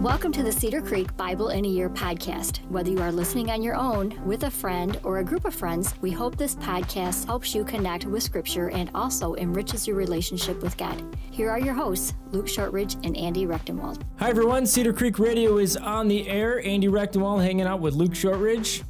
Welcome to the Cedar Creek Bible in a Year podcast. Whether you are listening on your own, with a friend, or a group of friends, we hope this podcast helps you connect with Scripture and also enriches your relationship with God. Here are your hosts, Luke Shortridge and Andy Rechtenwald. Hi everyone, Cedar Creek Radio is on the air. Andy Rechtenwald hanging out with Luke Shortridge.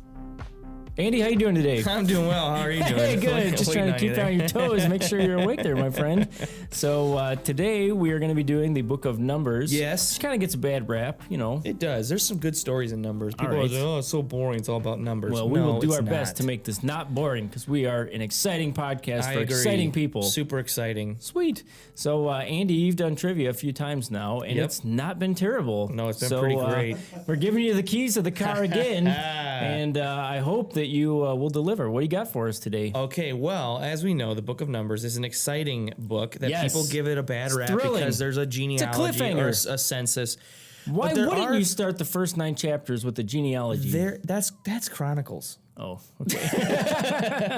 Andy, how you doing today? I'm doing well. How are you doing? Hey, good. Just trying to keep you on your toes. Make sure you're awake there, my friend. So today we are going to be doing the Book of Numbers. Yes. Which kind of gets a bad rap, you know. It does. There's some good stories in Numbers. People right. are like, oh, it's so boring. It's all about numbers. Well, we will do our it's best not. to make this not boring because we are an exciting podcast I for agree. exciting people. Super exciting. Sweet. So, Andy, you've done trivia a few times now, and Yep. it's not been terrible. No, it's been pretty great. We're giving you the keys to the car again, and I hope that you will deliver. What do you got for us today? Okay, well, as we know, the Book of Numbers is an exciting book that Yes. people give it a bad rap thrilling. because there's a genealogy or cliffhanger. a census. Why But there wouldn't are- you start the first 9 chapters with the genealogy? That's Chronicles. Oh, okay.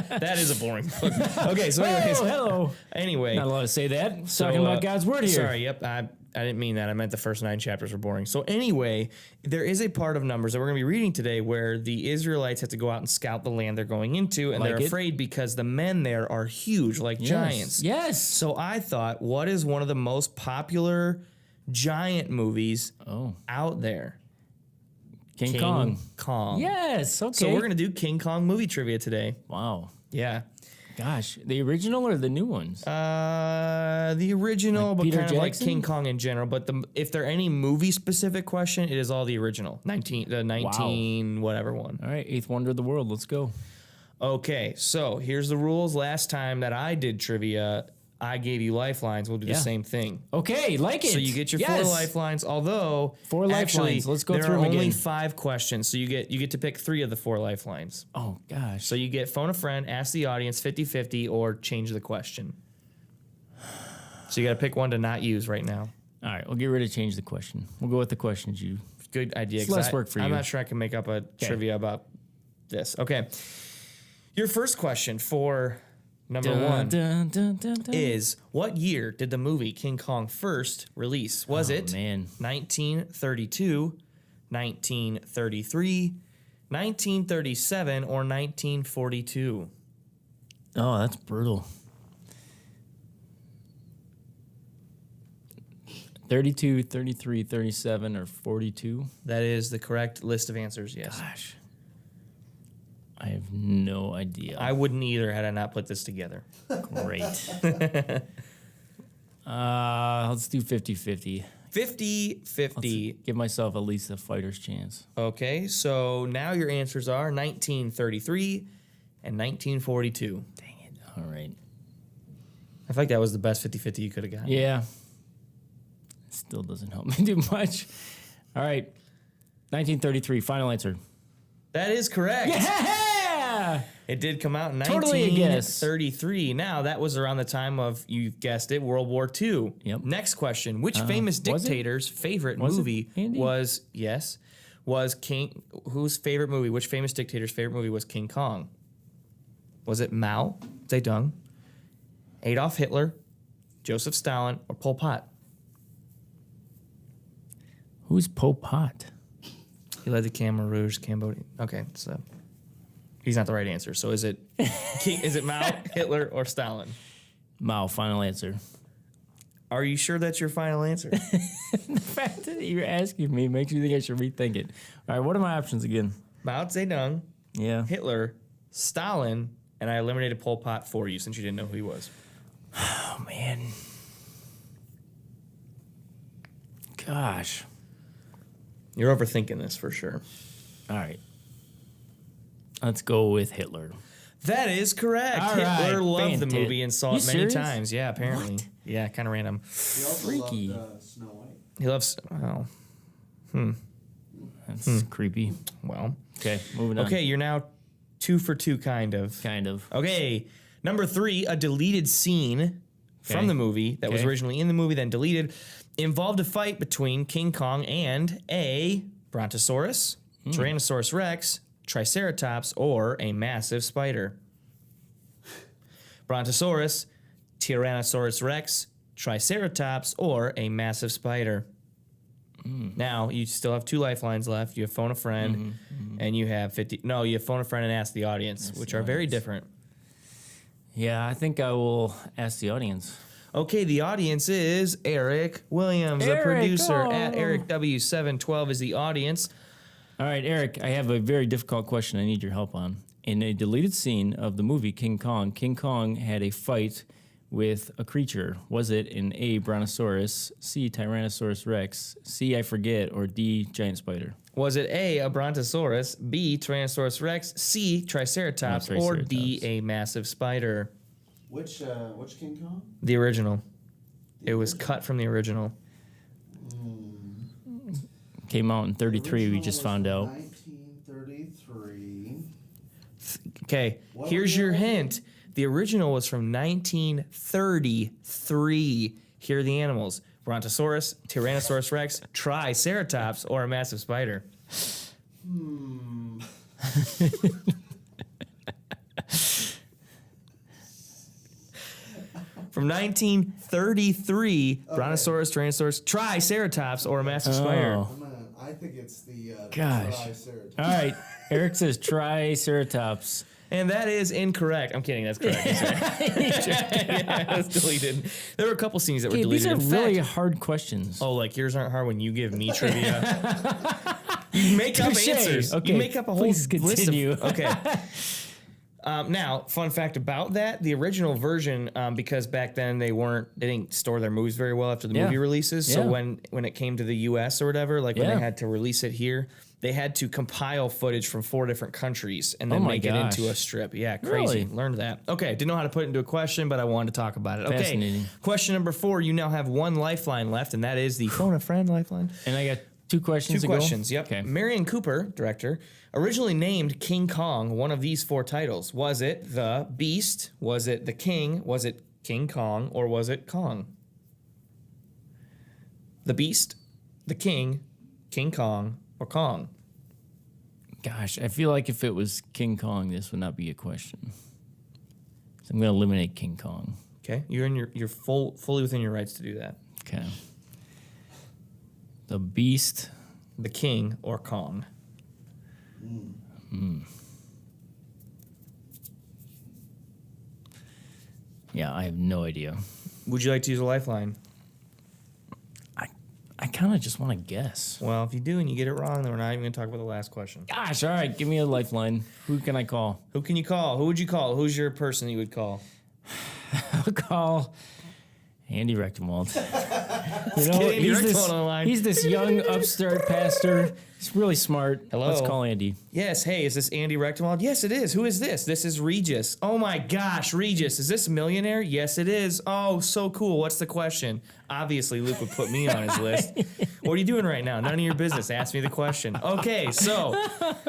That is a boring book. Okay, so anyways, Oh, hello. anyway. Not allowed to say that. So, Talking about God's word here. Sorry, yep. I didn't mean that. I meant the first 9 chapters were boring. So anyway, there is a part of Numbers that we're going to be reading today where the Israelites have to go out and scout the land they're going into, and Like they're it? afraid because the men there are huge, like giants. Yes. So I thought, what is one of the most popular giant movies out there? King Kong. Kong. Yes. Okay. So we're going to do King Kong movie trivia today. Wow. Yeah. Gosh, the original or the new ones? The original, Like but Peter kind of like Jackson? King Kong in general. But if there any movie specific question, it is all the original. 19 whatever one. All right, eighth wonder of the world. Let's go. Okay, so here's the rules. Last time that I did trivia, I gave you lifelines. We'll do the same thing. Okay, like it. So you get your Yes. 4 lifelines. Although 4 actually, lifelines. Let's go there through are them only again. 5 questions. So you get to pick 3 of the 4 lifelines. Oh gosh. So you get phone a friend, ask the audience 50-50, or change the question. So you got to pick one to not use right now. All right, we'll get rid of change the question. We'll go with the questions you. Good idea. It's 'cause less work for I'm you. not sure I can make up a trivia about this. Okay. Your first question for number 1 is, what year did the movie King Kong first release? Was it man. 1932, 1933, 1937, or 1942? Oh, that's brutal. 32, 33, 37, or 42? That is the correct list of answers, yes. Gosh. I have no idea. I wouldn't either had I not put this together. Great. Let's do 50-50. 50-50. Give myself at least a fighter's chance. Okay, so now your answers are 1933 and 1942. Dang it. All right. I feel like that was the best 50-50 you could have gotten. Yeah. It still doesn't help me do much. All right. 1933, final answer. That is correct. Yeah! It did come out in Totally a guess. 1933. Now, that was around the time of, you guessed it, World War II. Yep. Next question. Which famous was it? dictator's favorite Was it, movie Andy? was King... Whose favorite movie, which famous dictator's favorite movie was King Kong? Was it Mao Zedong, Adolf Hitler, Joseph Stalin, or Pol Pot? Who's Pol Pot? He led the Khmer Rouge, Cambodia. Okay, so he's not the right answer. So is it Mao, Hitler, or Stalin? Mao, final answer. Are you sure that's your final answer? The fact that you're asking me makes me think I should rethink it. All right, what are my options again? Mao Zedong, Yeah. Hitler, Stalin, and I eliminated Pol Pot for you since you didn't know who he was. Oh, man. Gosh. You're overthinking this for sure. All right. Let's go with Hitler. That is correct. All Hitler right, loved the fantastic. movie and saw You it many serious? times. Yeah, apparently. What? Yeah, kind of random. He also Freaky. loved Snow White. He loves. Oh, That's creepy. well. Okay, moving on. Okay, you're now 2 for 2, kind of. Kind of. Okay, number 3, a deleted scene from Okay. the movie that was Okay. originally in the movie, then deleted, involved a fight between King Kong and a Brontosaurus, Tyrannosaurus Rex, Triceratops, or a massive spider. Brontosaurus, Tyrannosaurus Rex, Triceratops, or a massive spider. Now you still have 2 lifelines left. You have phone a friend, and you have 50. No, you have phone a friend and ask the audience, which are very different. Yeah, I think I will ask the audience. Okay, the audience is Eric Williams, the Eric, producer. oh. At Eric W712 is the audience. All right, Eric, I have a very difficult question I need your help on. In a deleted scene of the movie King Kong had a fight with a creature. Was it an A, Brontosaurus, C, Tyrannosaurus Rex, C, I forget, or D, giant spider? Was it A, Brontosaurus, B, Tyrannosaurus Rex, C, Triceratops, or D, a massive spider? Which King Kong? The original. It was cut from the original. Came out in 33, we just found out. 1933. Okay, What here's was the your original? hint. The original was from 1933. Here are the animals: Brontosaurus, Tyrannosaurus Rex, Triceratops, or a massive spider. From 1933, Brontosaurus, Tyrannosaurus, Triceratops, or a massive spider. Oh. I think it's the Gosh. Triceratops. All right, Eric says Triceratops. And that is incorrect. I'm kidding. That's correct. Yeah, that's deleted. There were a couple scenes that were Okay, deleted. these are In really fact, hard questions. oh, like yours aren't hard when you give me trivia. You make up Touche. answers. Okay, You make up a whole please continue. list of. Okay. Now, fun fact about that: the original version, because back then they didn't store their movies very well after the Yeah. movie releases. So Yeah. when it came to the U.S. or whatever, like when Yeah. they had to release it here, they had to compile footage from 4 different countries and then Oh my make it into gosh. a strip. Yeah, crazy. Really? Learned that. Okay, didn't know how to put it into a question, but I wanted to talk about it. Okay, Fascinating. question number 4. You now have 1 lifeline left, and that is the phone a friend lifeline. And I got 2 questions Two to go? questions, yep. Okay. Marion Cooper, director, originally named King Kong one of these 4 titles. Was it The Beast? Was it The King? Was it King Kong? Or was it Kong? The Beast, The King, King Kong, or Kong? Gosh, I feel like if it was King Kong, this would not be a question. So I'm going to eliminate King Kong. Okay, you're fully within your rights to do that. Okay. The Beast. The King or Kong? Yeah, I have no idea. Would you like to use a lifeline? I kind of just want to guess. Well, if you do and you get it wrong, then we're not even going to talk about the last question. Gosh, all right, give me a lifeline. Who can I call? Who can you call? Who would you call? Who's your person you would call? I'll call Andy Rechtenwald. You get Andy Rechtenwald on the line. he's this young upstart pastor. He's really smart. Hello? Let's call Andy. Yes, hey, is this Andy Rechtenwald? Yes, it is. Who is this? This is Regis. Oh my gosh, Regis. Is this a millionaire? Yes, it is. Oh, so cool. What's the question? Obviously, Luke would put me on his list. What are you doing right now? None of your business. Ask me the question. Okay, so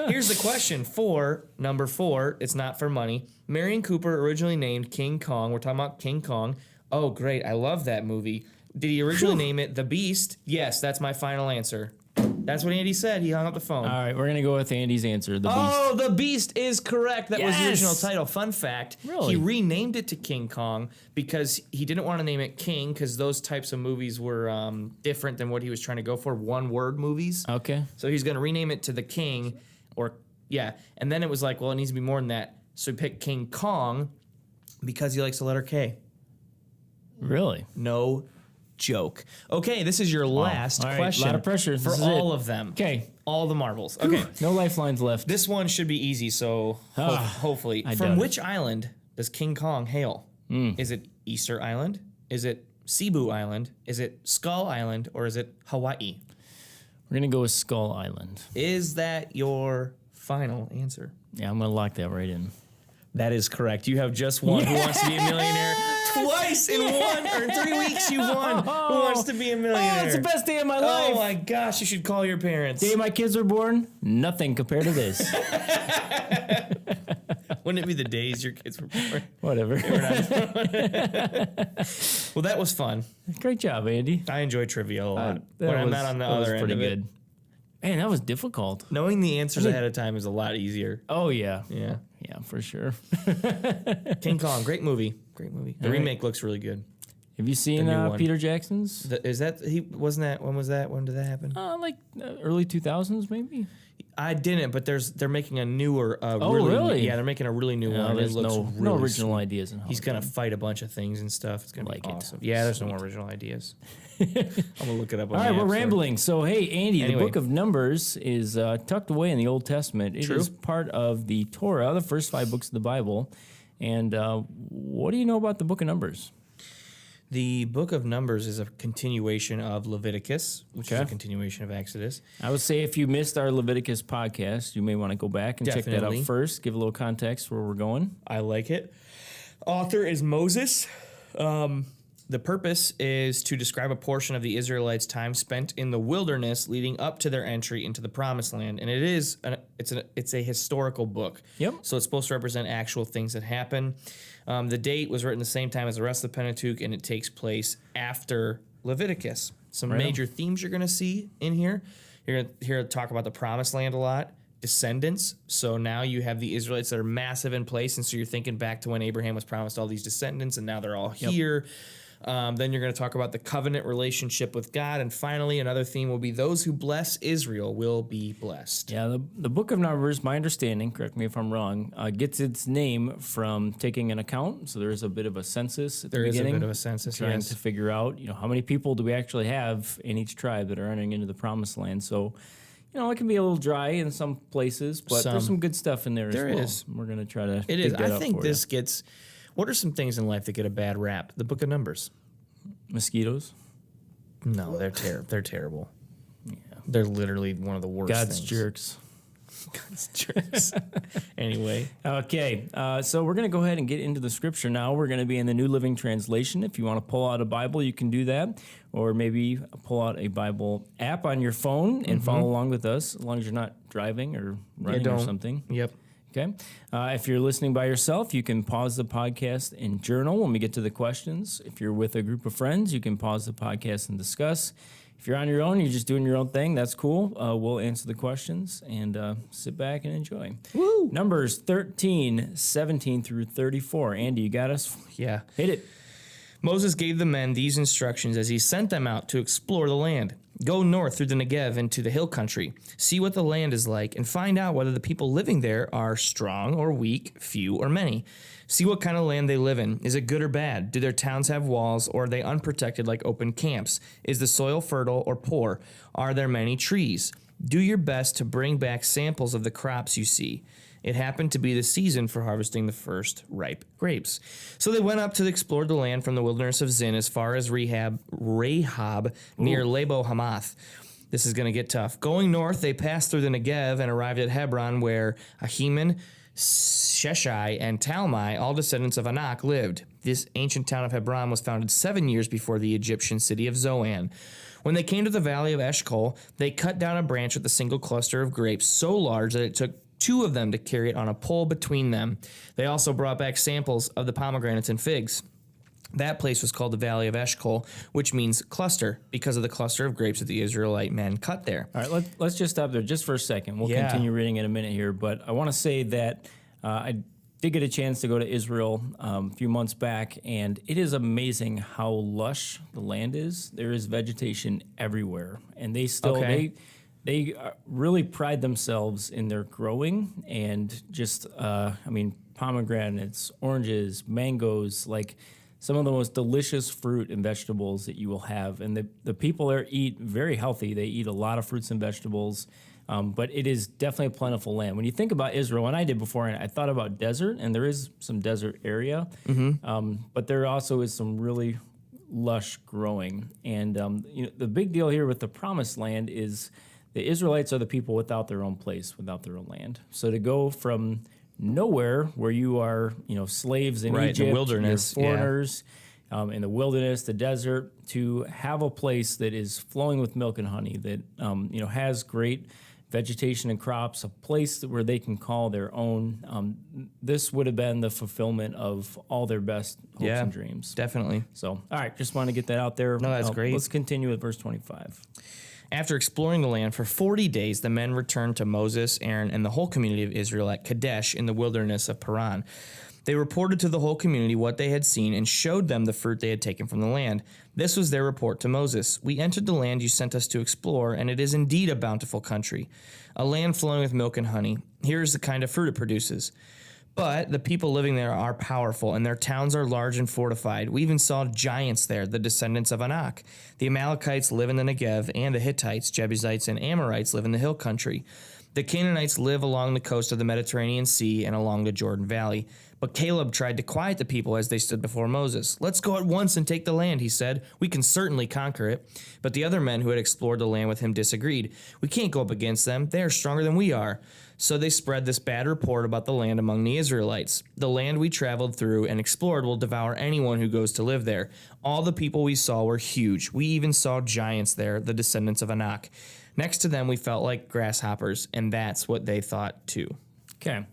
here's the question for number 4. It's not for money. Marion Cooper originally named King Kong. We're talking about King Kong. Oh, great. I love that movie. Did he originally name it The Beast? Yes, that's my final answer. That's what Andy said. He hung up the phone. All right, we're going to go with Andy's answer, the Beast. Oh, The Beast is correct. That was the original Yes! title. Fun fact. Really? He renamed it to King Kong because he didn't want to name it King because those types of movies were different than what he was trying to go for, one-word movies. Okay. So he's going to rename it to The King and then it was like, well, it needs to be more than that. So he picked King Kong because he likes the letter K. Really? No joke. Okay, this is your last All right, question. lot of pressure. For This is all it. of them. Okay. All the marbles. Okay. No lifelines left. This one should be easy, so hopefully. I From doubt which island does King Kong hail? Is it Easter Island? Is it Cebu Island? Is it Skull Island? Or is it Hawaii? We're going to go with Skull Island. Is that your final answer? Yeah, I'm going to lock that right in. That is correct. You have just won Who Wants to Be a Millionaire. Twice in 3 weeks you've won Who Wants to Be a Millionaire. Oh, it's the best day of my life. Oh my gosh, you should call your parents. Day my kids were born, nothing compared to this. Wouldn't it be the days your kids were born? Whatever. Well, that was fun. Great job, Andy. I enjoy trivia a lot. That When I'm was- not on the that was other end pretty of it. good. Man, that was difficult. Knowing the answers ahead of time is a lot easier. Oh, yeah. Yeah. Yeah, for sure. King Kong, great movie. Great movie. The All right. remake looks really good. Have you seen new one. Peter Jackson's? When was that? When did that happen? Early 2000s, maybe. I didn't, but they're making a newer. Really? Yeah, they're making a really new one. There's It looks no really original sweet. ideas in He's gonna fight a bunch of things and stuff. It's gonna Like be it. awesome. Yeah, there's no original ideas. I'm gonna look it up. All right, we're rambling. So, hey, Andy, Anyway. the book of Numbers is tucked away in the Old Testament. It True. is part of the Torah, the first 5 books of the Bible. And what do you know about the book of Numbers? The book of Numbers is a continuation of Leviticus, which is a Okay. continuation of Exodus. I would say if you missed our Leviticus podcast, you may want to go back and check that Definitely. out first, give a little context where we're going. I like it. Author is Moses. The purpose is to describe a portion of the Israelites' time spent in the wilderness leading up to their entry into the Promised Land, and it's a historical book. Yep. So it's supposed to represent actual things that happen. The date was written the same time as the rest of the Pentateuch, and it takes place after Leviticus. Some Right on. major themes you're going to see in here. You're going to hear talk about the Promised Land a lot. Descendants. So now you have the Israelites that are massive in place, and so you're thinking back to when Abraham was promised all these descendants, and now they're all here. Then you're going to talk about the covenant relationship with God, and finally, another theme will be those who bless Israel will be blessed. Yeah, the book of Numbers, my understanding, correct me if I'm wrong, gets its name from taking an account. So there's a bit of a census at the There is a beginning. bit of a census, trying yes. to figure out, how many people do we actually have in each tribe that are entering into the Promised Land. So, it can be a little dry in some places, but there's some good stuff in there There as well. is. We're going to try to It dig is. that I out think for this gets. What are some things in life that get a bad rap? The Book of Numbers. you. Mosquitoes. No, they're They're terrible. Yeah, they're literally one of the worst. God's things. jerks. God's jerks. Anyway, Okay, so we're going to go ahead and get into the scripture now. We're going to be in the New Living Translation. If you want to pull out a Bible, you can do that. Or maybe pull out a Bible app on your phone and follow along with us, as long as you're not driving or running or don't. something. Yep. Okay. If you're listening by yourself, you can pause the podcast and journal when we get to the questions. If you're with a group of friends, you can pause the podcast and discuss. If you're on your own, you're just doing your own thing, that's cool. We'll answer the questions and sit back and enjoy. Woo! Numbers 13, 17 through 34. Andy, you got us? Yeah. Hit it. Moses gave the men these instructions as he sent them out to explore the land. Go north through the Negev into the hill country. See what the land is like and find out whether the people living there are strong or weak, few or many. See what kind of land they live in. Is it good or bad? Do their towns have walls, or are they unprotected like open camps? Is the soil fertile or poor? Are there many trees? Do your best to bring back samples of the crops you see. It happened to be the season for harvesting the first ripe grapes. So they went up to explore the land from the wilderness of Zin as far as Rahab near Lebo Hamath. This is going to get tough. Going north, they passed through the Negev and arrived at Hebron, where Ahiman, Sheshai, and Talmai, all descendants of Anak, lived. This ancient town of Hebron was founded 7 years before the Egyptian city of Zoan. When they came to the valley of Eshcol, they cut down a branch with a single cluster of grapes so large that it took 2 of them to carry it on a pole between them. They also brought back samples of the pomegranates and figs. That place was called the Valley of Eshcol, which means cluster, because of the cluster of grapes that the Israelite men cut there. All right, let's just stop there just for a second. We'll Yeah. continue reading in a minute here, but I want to say that I did get a chance to go to Israel a few months back, and it is amazing how lush the land is. There is vegetation everywhere, and they still Okay. they really pride themselves in their growing and just pomegranates, oranges, mangoes, like some of the most delicious fruit and vegetables that you will have. And the people there eat very healthy. They eat a lot of fruits and vegetables, but it is definitely a plentiful land. When you think about Israel, and I did before, and I thought about desert, and there is some desert area, but there also is some really lush growing. And the big deal here with the Promised Land is the Israelites are the people without their own place, without their own land. So to go from nowhere, where you are, slaves in Right, the Egypt, wilderness, you're yeah. foreigners, in the wilderness, the desert, to have a place that is flowing with milk and honey, that has great vegetation and crops, a place where they can call their own. This would have been the fulfillment of all their best hopes Yeah. and dreams. Definitely. So, all right, just want to get that out there. No, that's great. Let's continue with verse 25. After exploring the land for 40 days, the men returned to Moses, Aaron, and the whole community of Israel at Kadesh in the wilderness of Paran. They reported to the whole community what they had seen and showed them the fruit they had taken from the land. This was their report to Moses. We entered the land you sent us to explore, and it is indeed a bountiful country, a land flowing with milk and honey. Here is the kind of fruit it produces. But the people living there are powerful, and their towns are large and fortified. We even saw giants there, the descendants of Anak. The Amalekites live in the Negev, and the Hittites, Jebusites, and Amorites live in the hill country. The Canaanites live along the coast of the Mediterranean Sea and along the Jordan Valley. But Caleb tried to quiet the people as they stood before Moses. Let's go at once and take the land, he said. We can certainly conquer it. But the other men who had explored the land with him disagreed. We can't go up against them. They are stronger than we are. So they spread this bad report about the land among the Israelites. The land we traveled through and explored will devour anyone who goes to live there. All the people we saw were huge. We even saw giants there, the descendants of Anak. Next to them, we felt like grasshoppers, and that's what they thought too. Okay.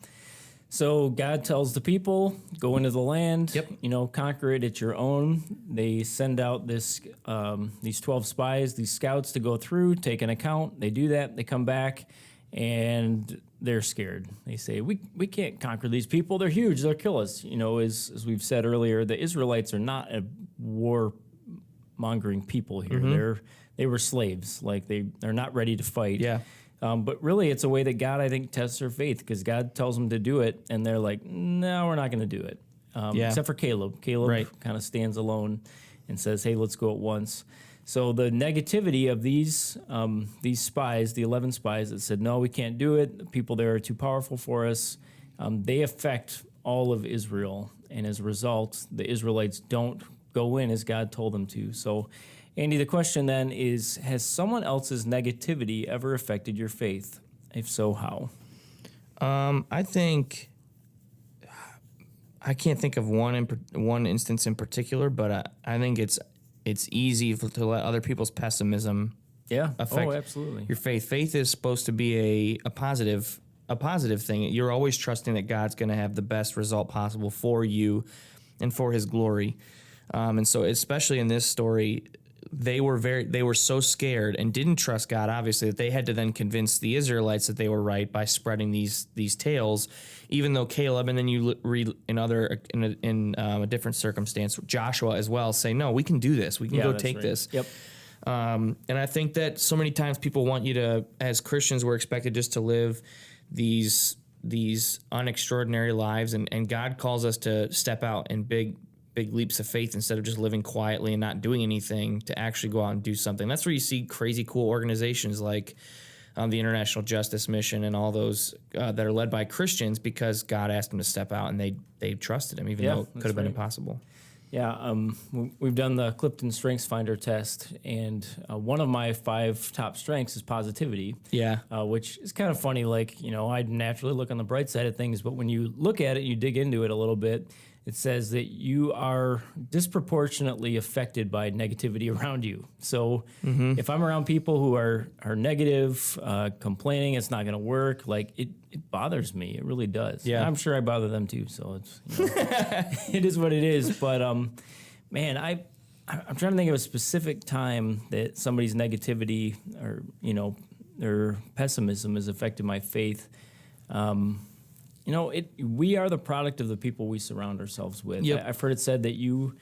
So God tells the people, go into the land, Yep. Conquer it at your own. They send out these 12 spies, these scouts to go through, take an account. They do that. They come back, and they're scared. They say, we can't conquer these people. They're huge. They'll kill us. As we've said earlier, the Israelites are not a war-mongering people here. Mm-hmm. They were slaves. Like, they're not ready to fight. Yeah. But really, it's a way that God, I think, tests their faith, because God tells them to do it, and they're like, no, we're not going to do it. Except for Caleb. Caleb kind of stands alone and says, hey, let's go at once. So the negativity of these spies, the 11 spies that said, no, we can't do it, the people there are too powerful for us, they affect all of Israel. And as a result, the Israelites don't go in as God told them to. So, Andy, the question then is, has someone else's negativity ever affected your faith? If so, how? I think I can't think of one instance in particular, but I think it's easy to let other people's pessimism affect absolutely. your faith. Faith is supposed to be a positive thing. You're always trusting that God's going to have the best result possible for you and for His glory. And so, especially in this story, they were so scared and didn't trust God, obviously, that they had to then convince the Israelites that they were right by spreading these tales. Even though Caleb, and then you read in a different circumstance, Joshua as well, say, no, we can do this. We can go take this. Yep. And I think that so many times people want you to, as Christians, we're expected just to live these unextraordinary lives, and God calls us to step out in big leaps of faith instead of just living quietly and not doing anything, to actually go out and do something. That's where you see crazy cool organizations like the International Justice Mission and all those that are led by Christians, because God asked them to step out and they trusted Him, even though it could have been impossible. Yeah, we've done the Clifton Strengths Finder test, and one of my 5 top strengths is positivity. Yeah. Which is kind of funny. Like, I naturally look on the bright side of things, but when you look at it, you dig into it a little bit, it says that you are disproportionately affected by negativity around you. So if I'm around people who are negative, complaining it's not going to work, like it bothers me. It really does. Yeah. And I'm sure I bother them too. So it's it is what it is. But man, I'm trying to think of a specific time that somebody's negativity or their pessimism has affected my faith. We are the product of the people we surround ourselves with. Yep. I've heard it said that you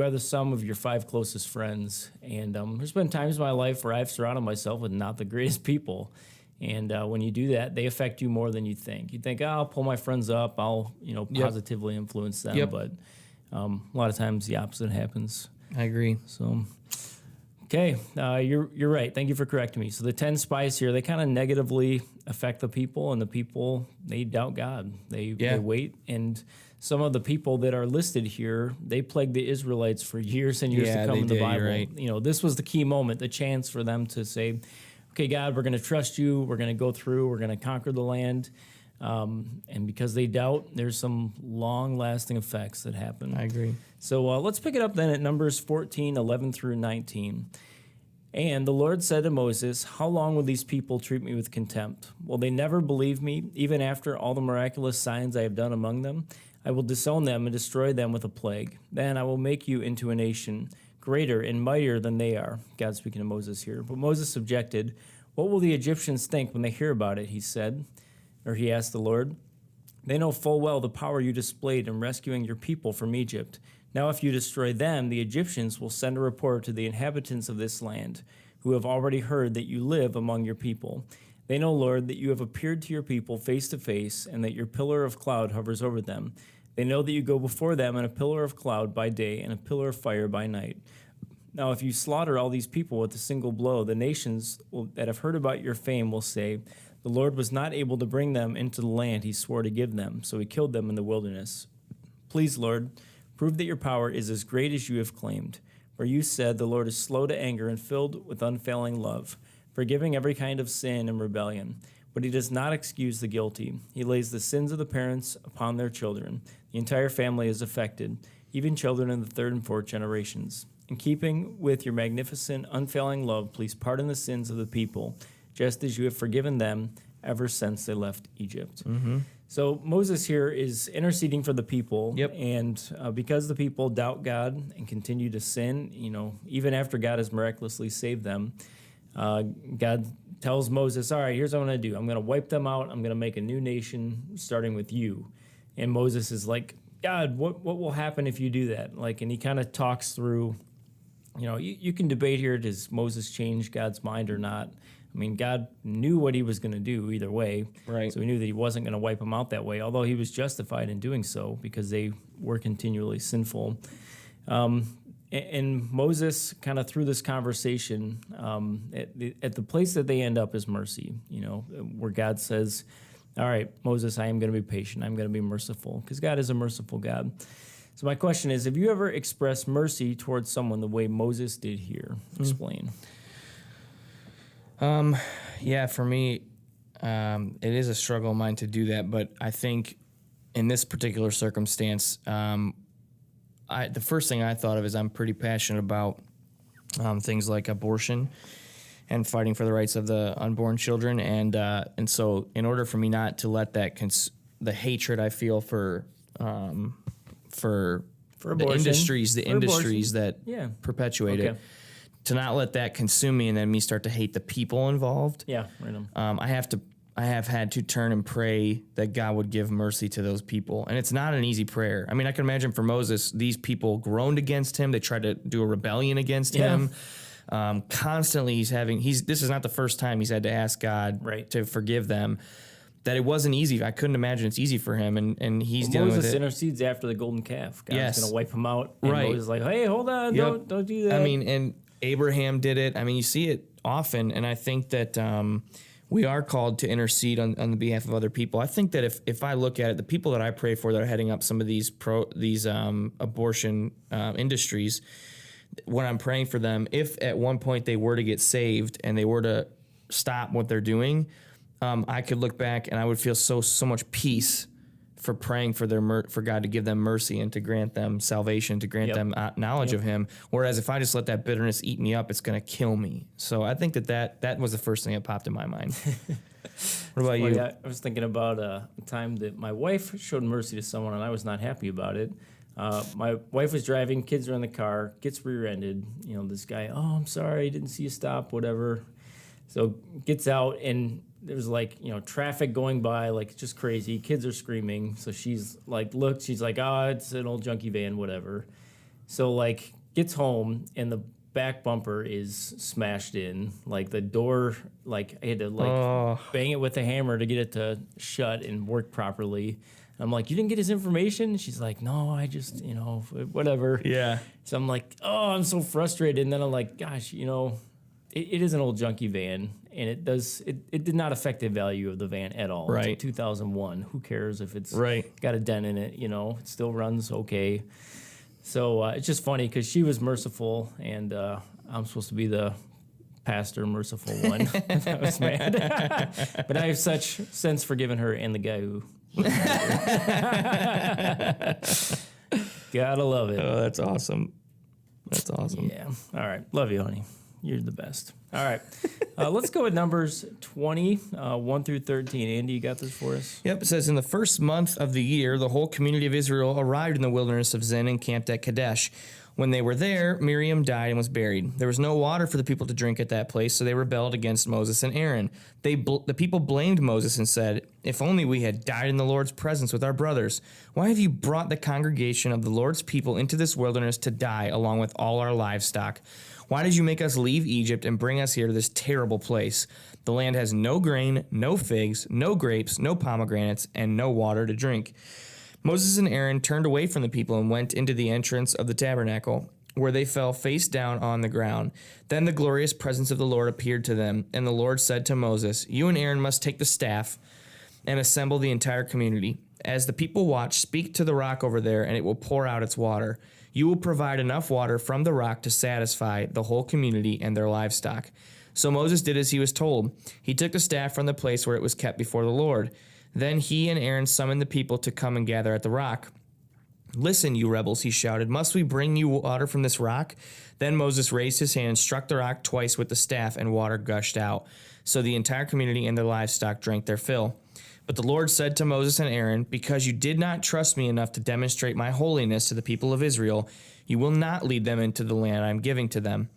are the sum of your 5 closest friends. And there's been times in my life where I've surrounded myself with not the greatest people. And when you do that, they affect you more than you think. You think, I'll pull my friends up, I'll positively influence them. Yep. But a lot of times the opposite happens. I agree. So, okay, you're right. Thank you for correcting me. So the 10 spies here, they kind of negatively affect the people, and the people, they doubt God. They wait, and some of the people that are listed here, they plagued the Israelites for years and years to come in the Bible. Right. This was the key moment, the chance for them to say, okay, God, we're going to trust you. We're going to go through. We're going to conquer the land. And because they doubt, there's some long-lasting effects that happen. I agree. So let's pick it up then at Numbers 14, 11 through 19. And the Lord said to Moses, how long will these people treat me with contempt? Will they never believe me, even after all the miraculous signs I have done among them? I will disown them and destroy them with a plague. Then I will make you into a nation greater and mightier than they are. God speaking to Moses here. But Moses objected. What will the Egyptians think when they hear about it? He asked the Lord. They know full well the power you displayed in rescuing your people from Egypt. Now if you destroy them, the Egyptians will send a report to the inhabitants of this land, who have already heard that you live among your people. They know, Lord, that you have appeared to your people face to face, and that your pillar of cloud hovers over them. They know that you go before them in a pillar of cloud by day and a pillar of fire by night. Now if you slaughter all these people with a single blow, the nations that have heard about your fame will say, the Lord was not able to bring them into the land he swore to give them, so he killed them in the wilderness. Please, Lord, prove that your power is as great as you have claimed. For you said the Lord is slow to anger and filled with unfailing love, forgiving every kind of sin and rebellion. But he does not excuse the guilty. He lays the sins of the parents upon their children. The entire family is affected, even children in the third and fourth generations. In keeping with your magnificent, unfailing love, please pardon the sins of the people, just as you have forgiven them ever since they left Egypt. Mm-hmm. So Moses here is interceding for the people. Yep. And because the people doubt God and continue to sin, even after God has miraculously saved them, God tells Moses, all right, here's what I'm going to do. I'm going to wipe them out. I'm going to make a new nation starting with you. And Moses is like, God, what will happen if you do that? And he kind of talks through, you can debate here, does Moses change God's mind or not? I mean, God knew what he was going to do either way. Right. So he knew that he wasn't going to wipe them out that way, although he was justified in doing so because they were continually sinful. And Moses kind of through this conversation, at the place that they end up is mercy, where God says, all right, Moses, I am going to be patient. I'm going to be merciful because God is a merciful God. So my question is, have you ever expressed mercy towards someone the way Moses did here? Explain. Yeah, for me, it is a struggle of mine to do that, but I think in this particular circumstance, the first thing I thought of is I'm pretty passionate about things like abortion and fighting for the rights of the unborn children, and so in order for me not to let that the hatred I feel for the industries that perpetuate it, to not let that consume me and then me start to hate the people involved. Yeah, right. I have had to turn and pray that God would give mercy to those people. And it's not an easy prayer. I mean, I can imagine for Moses, these people groaned against him. They tried to do a rebellion against him. Constantly this is not the first time he's had to ask God to forgive them. That it wasn't easy. I couldn't imagine it's easy for him, and he's dealing with it. Moses intercedes after the golden calf. God's going to wipe him out. And Right. Moses is like, hey, hold on, don't do that. I mean, and Abraham did it. I mean, you see it often, and I think that we are called to intercede on the behalf of other people. I think that if I look at it, the people that I pray for that are heading up some of these abortion industries, when I'm praying for them, if at one point they were to get saved and they were to stop what they're doing, I could look back and I would feel so much peace for praying for for God to give them mercy and to grant them salvation, to grant them knowledge of Him. Whereas if I just let that bitterness eat me up, it's going to kill me. So I think that was the first thing that popped in my mind. What about you? I was thinking about a time that my wife showed mercy to someone and I was not happy about it. My wife was driving, kids are in the car, gets rear-ended. This guy, oh, I'm sorry, didn't see you stop, whatever. So gets out and there's traffic going by, just crazy. Kids are screaming. So she's she's like, oh, it's an old junkie van, whatever. So gets home and the back bumper is smashed in. The door, I had to bang it with a hammer to get it to shut and work properly. I'm like, you didn't get his information? She's like, no, I just, whatever. Yeah. So I'm like, oh, I'm so frustrated. And then I'm like, gosh, it is an old junkie van, and it did not affect the value of the van at all. Right. It's a 2001. Who cares if it's Right. got a dent in it? It still runs okay. So it's just funny because she was merciful, and I'm supposed to be the pastor merciful one. I was mad. But I have such sense forgiving her and the guy who. Gotta love it. Oh, that's awesome. That's awesome. Yeah. All right. Love you, honey. You're the best. All right. Let's go with Numbers 20, 1 through 13. Andy, you got this for us? Yep, it says, in the first month of the year, the whole community of Israel arrived in the wilderness of Zin and camped at Kadesh. When they were there, Miriam died and was buried. There was no water for the people to drink at that place, so they rebelled against Moses and Aaron. The people blamed Moses and said, "If only we had died in the Lord's presence with our brothers. Why have you brought the congregation of the Lord's people into this wilderness to die along with all our livestock? Why did you make us leave Egypt and bring us here to this terrible place? The land has no grain, no figs, no grapes, no pomegranates, and no water to drink." Moses and Aaron turned away from the people and went into the entrance of the tabernacle, where they fell face down on the ground. Then the glorious presence of the Lord appeared to them, and the Lord said to Moses, "You and Aaron must take the staff and assemble the entire community. As the people watch, speak to the rock over there, and it will pour out its water. You will provide enough water from the rock to satisfy the whole community and their livestock." So Moses did as he was told. He took the staff from the place where it was kept before the Lord. Then he and Aaron summoned the people to come and gather at the rock. "Listen, you rebels," he shouted. "Must we bring you water from this rock?" Then Moses raised his hand and struck the rock twice with the staff, and water gushed out. So the entire community and their livestock drank their fill. But the Lord said to Moses and Aaron, "Because you did not trust me enough to demonstrate my holiness to the people of Israel, you will not lead them into the land I am giving to them."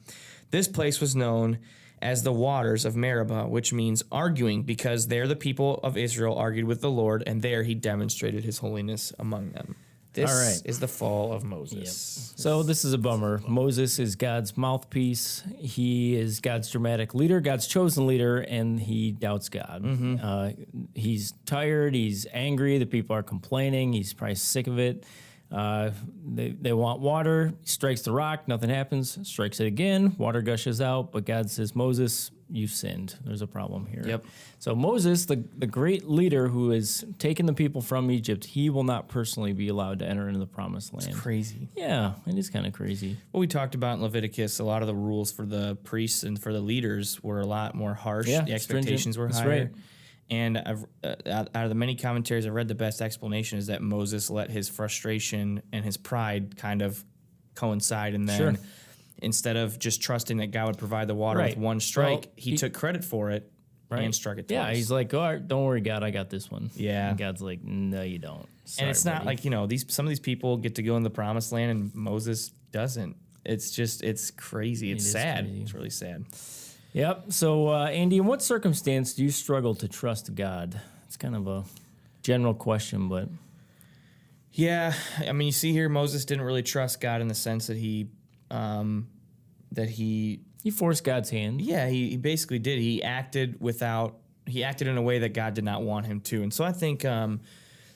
This place was known as the waters of Meribah, which means arguing, because there the people of Israel argued with the Lord, and there he demonstrated his holiness among them. This All right. is the fall of Moses. So this is a bummer. Moses is God's mouthpiece. He is God's dramatic leader, God's chosen leader, and he doubts God. He's tired. He's angry. The people are complaining. He's probably sick of it. They want water. He strikes the rock. Nothing happens. Strikes it again. Water gushes out. But God says, "Moses, you've sinned. There's a problem here." Yep. So Moses, the great leader who has taken the people from Egypt, he will not personally be allowed to enter into the promised land. Crazy. Yeah, it is kind of crazy. What we talked about in Leviticus, a lot of the rules for the priests and for the leaders were a lot more harsh. Yeah, the expectations stringent. were That's higher. right. And I've, out of the many commentaries I've read, the best explanation is that Moses let his frustration and his pride kind of coincide, and then Sure. instead of just trusting that God would provide the water Right. with one strike, Well, he he- took credit for it and struck it twice. Yeah, he's like, "Oh, all right, don't worry, God, I got this one." Yeah. And God's like, "No, you don't." And it's Sorry, not buddy. like, these some of these people get to go in the promised land and Moses doesn't. It's crazy. It's is sad. crazy. It's really sad. Yep. So, Andy, in what circumstance do you struggle to trust God? It's kind of a general question, but Yeah, I mean, you see here, Moses didn't really trust God in the sense that he he forced God's hand. he basically did. He acted in a way that God did not want him to. And so I think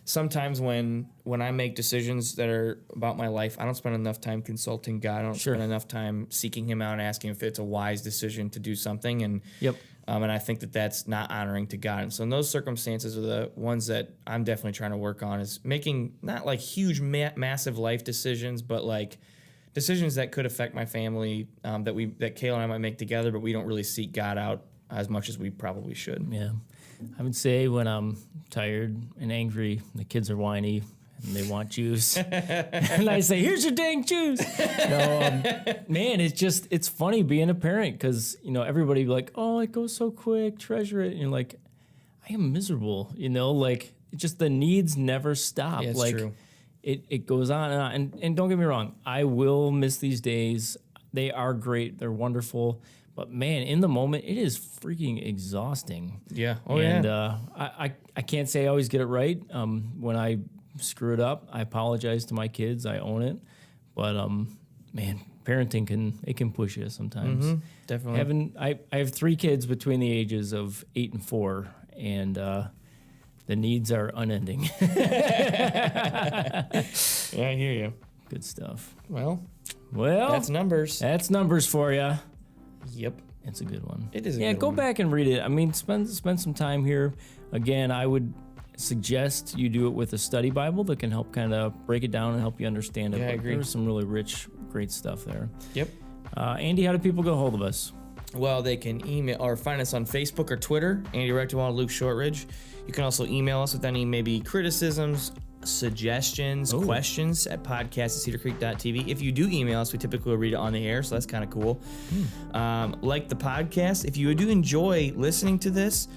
sometimes when I make decisions that are about my life, I don't spend enough time consulting God. I don't Sure. spend enough time seeking him out and asking if it's a wise decision to do something. And Yep. and I think that that's not honoring to God. And so in those circumstances are the ones that I'm definitely trying to work on, is making not like huge, massive life decisions, but like decisions that could affect my family, that Kayla and I might make together, but we don't really seek God out as much as we probably should. Yeah. I would say when I'm tired and angry, the kids are whiny and they want juice. And I say, "Here's your dang juice." Man, it's funny being a parent, because, everybody be like, "Oh, it goes so quick, treasure it." And you're like, I am miserable, like just the needs never stop. Yeah, it's like true. It goes on and on. And don't get me wrong, I will miss these days. They are great. They're wonderful. But man, in the moment, it is freaking exhausting. Yeah. Oh, And yeah. I can't say I always get it right. When I screw it up, I apologize to my kids. I own it. But man, parenting can push you sometimes. Definitely. I have 3 kids between the ages of 8 and 4, and the needs are unending. Yeah, I hear you. Good stuff. Well, Well, that's numbers. that's numbers for you. Yep. It's a good one. It is a Yeah, good go one. back and read it. I mean, spend some time here. Again, I would suggest you do it with a study Bible that can help kind of break it down and help you understand it. Yeah, I But agree. There's some really rich, great stuff there. Yep. Andy, how do people get a hold of us? Well, they can email or find us on Facebook or Twitter, Andy Rectowald, Luke Shortridge. You can also email us with any maybe criticisms, suggestions, questions at podcast@cedarcreek.tv. If you do email us, we typically read it on the air, so that's kind of cool. Like the podcast, if you do enjoy listening to this,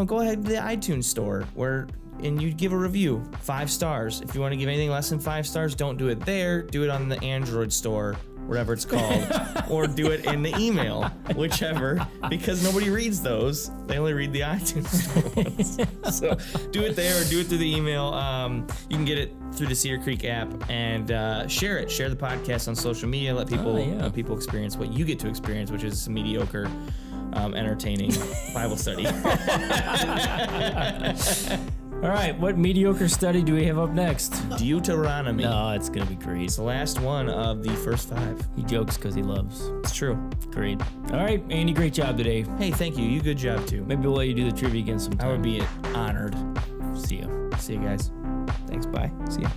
go ahead to the iTunes store where and you give a review, 5 stars. If you want to give anything less than 5 stars, don't do it there. Do it on the Android store, whatever it's called, or do it in the email, whichever, because nobody reads those. They only read the iTunes store ones. So do it there or do it through the email. You can get it through the Cedar Creek app and share it. Share the podcast on social media. Let people experience what you get to experience, which is mediocre, entertaining Bible study. All right, what mediocre study do we have up next? Deuteronomy. No, it's going to be great. It's the last one of the first 5. He jokes because he loves. It's true. Great. All right, Andy, great job today. Hey, thank you. You good job too. Maybe we'll let you do the trivia again sometime. I would be honored. See ya. See you guys. Thanks. Bye. See ya.